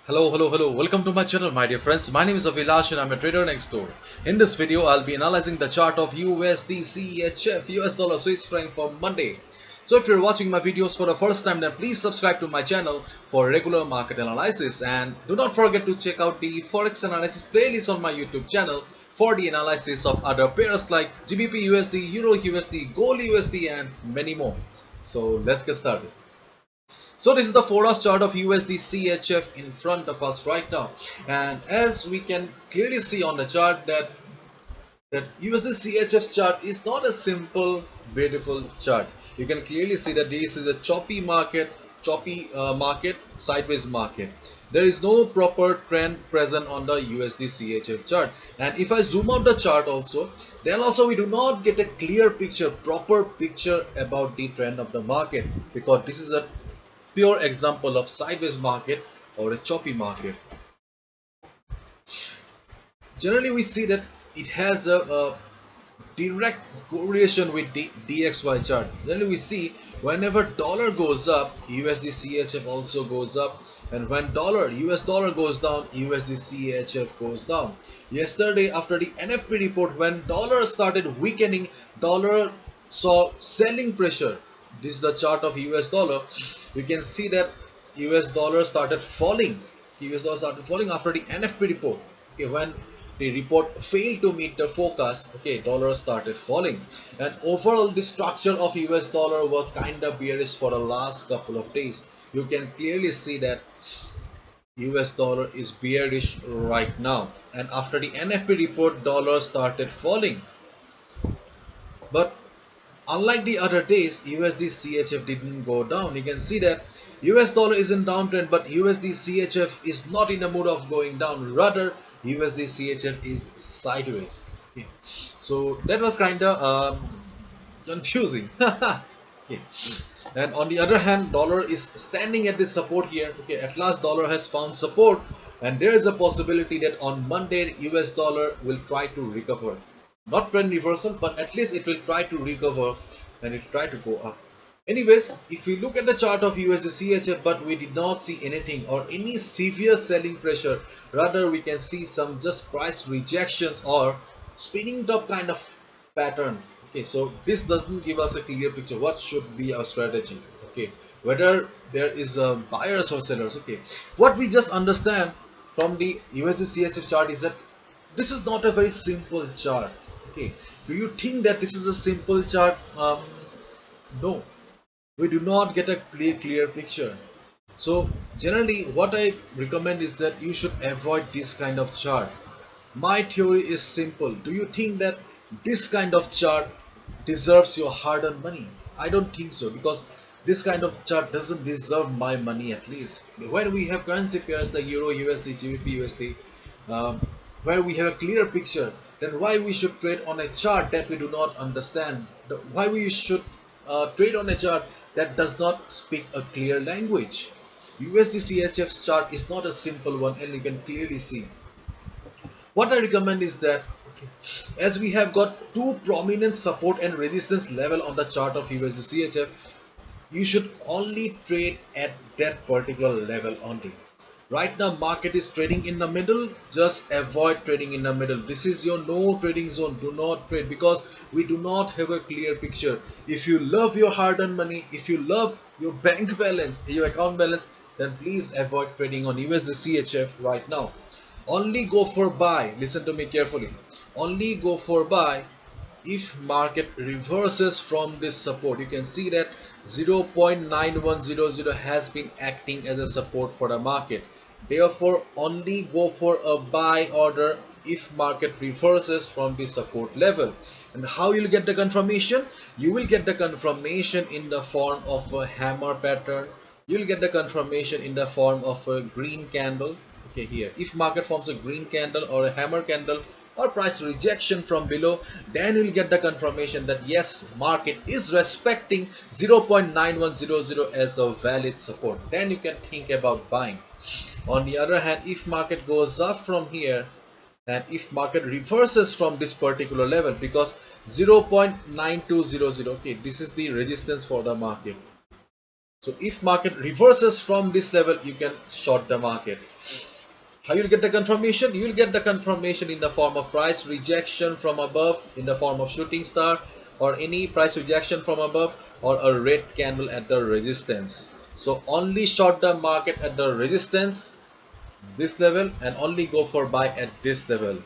Hello. Welcome to my channel, my dear friends. My name is Avilash and I'm a trader next door. In this video, I'll be analyzing the chart of USDCHF, US dollar Swiss franc for Monday. So if you're watching my videos for the first time, then please subscribe to my channel for regular market analysis. And do not forget to check out the Forex analysis playlist on my YouTube channel for the analysis of other pairs like GBP USD, Euro USD, Gold USD and many more. So let's get started. So this is the 4-hour chart of USD CHF in front of us right now, and as we can clearly see on the chart that USD CHF chart is not a simple beautiful chart. You can clearly see that this is a choppy market, sideways market. There is no proper trend present on the USD CHF chart, and if I zoom out the chart also, then also we do not get a clear picture, proper picture about the trend of the market, because this is a pure example of sideways market or a choppy market. Generally we see that it has a direct correlation with the DXY chart. Generally we see whenever dollar goes up, USD CHF also goes up, and when US dollar goes down, USD CHF goes down. Yesterday after the NFP report, when dollar started weakening, dollar saw selling pressure. This is the chart of US dollar. You can see that US dollar started falling. US dollar started falling after the NFP report. Okay, when the report failed to meet the forecast, okay, dollar started falling, and overall the structure of US dollar was kind of bearish for the last couple of days. You can clearly see that US dollar is bearish right now, and after the NFP report, dollar started falling. But unlike the other days, USD CHF didn't go down. You can see that US dollar is in downtrend, but USD CHF is not in the mood of going down. Rather, USD CHF is sideways. Okay. So that was kind of confusing. Okay. And on the other hand, dollar is standing at this support here. Okay, at last dollar has found support, and there is a possibility that on Monday US dollar will try to recover. Not trend reversal, but at least it will try to recover and it will try to go up. Anyways, if we look at the chart of USD CHF, but we did not see anything or any severe selling pressure, rather we can see some just price rejections or spinning top kind of patterns. Okay, so this doesn't give us a clear picture what should be our strategy. Okay, whether there is buyers or sellers. Okay, what we just understand from the USD CHF chart is that this is not a very simple chart. Okay, do you think that this is a simple chart? No, we do not get a clear picture. So generally what I recommend is that you should avoid this kind of chart. My theory is simple. Do you think that this kind of chart deserves your hard-earned money? I don't think so, because this kind of chart doesn't deserve my money. At least when we have currency pairs like Euro USD, GBP USD, where we have a clear picture, then why we should trade on a chart that we do not understand? Why we should trade on a chart that does not speak a clear language? USD CHF chart is not a simple one, and you can clearly see. What I recommend is that, okay, as we have got two prominent support and resistance level on the chart of USD CHF, you should only trade at that particular level only. Right now market is trading in the middle. Just avoid trading in the middle. This is your no trading zone. Do not trade, because we do not have a clear picture. If you love your hard-earned money, if you love your bank balance, your account balance, then please avoid trading on USD CHF right now. Only go for buy. Listen to me carefully. Only go for buy if market reverses from this support. You can see that 0.9100 has been acting as a support for the market. Therefore only go for a buy order if market reverses from the support level. And how you'll get the confirmation? You will get the confirmation in the form of a hammer pattern. You'll get the confirmation in the form of a green candle. Okay, here if market forms a green candle or a hammer candle or price rejection from below, then you'll get the confirmation that yes, market is respecting 0.9100 as a valid support. Then you can think about buying. On the other hand, if market goes up from here, and if market reverses from this particular level, because 0.9200, okay, this is the resistance for the market. So if market reverses from this level, you can short the market. How you'll get the confirmation? You will get the confirmation in the form of price rejection from above, in the form of shooting star, or any price rejection from above, or a red candle at the resistance. So only short the market at the resistance, this level, and only go for buy at this level.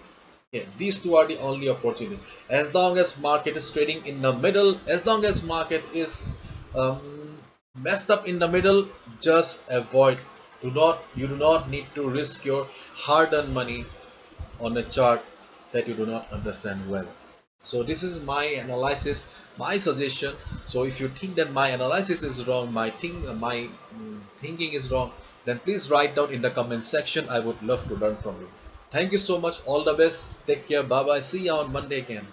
Yeah, these two are the only opportunity. As long as market is trading in the middle, as long as market is messed up in the middle, just avoid. You do not need to risk your hard-earned money on a chart that you do not understand well. So this is my analysis, my suggestion. So if you think that my analysis is wrong, my thinking is wrong, then please write down in the comment section. I would love to learn from you. Thank you so much. All the best. Take care. Bye bye. See you on Monday again.